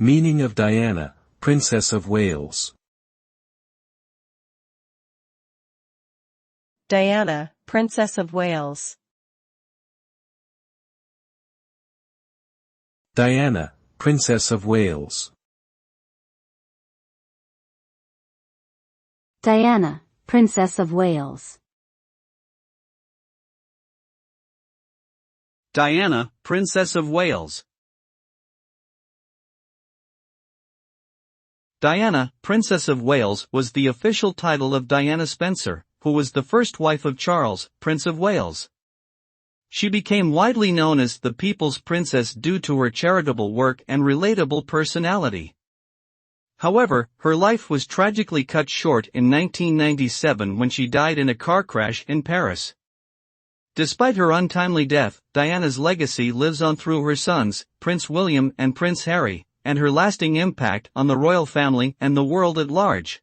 Meaning of Diana, Princess of Wales. Diana, Princess of Wales. Diana, Princess of Wales. Diana, Princess of Wales. Diana, Princess of Wales. Diana, Princess of Wales was the official title of Diana Spencer, who was the first wife of Charles, Prince of Wales. She became widely known as the People's Princess due to her charitable work and relatable personality. However, her life was tragically cut short in 1997 when she died in a car crash in Paris. Despite her untimely death, Diana's legacy lives on through her sons, Prince William and Prince Harry, and her lasting impact on the royal family and the world at large.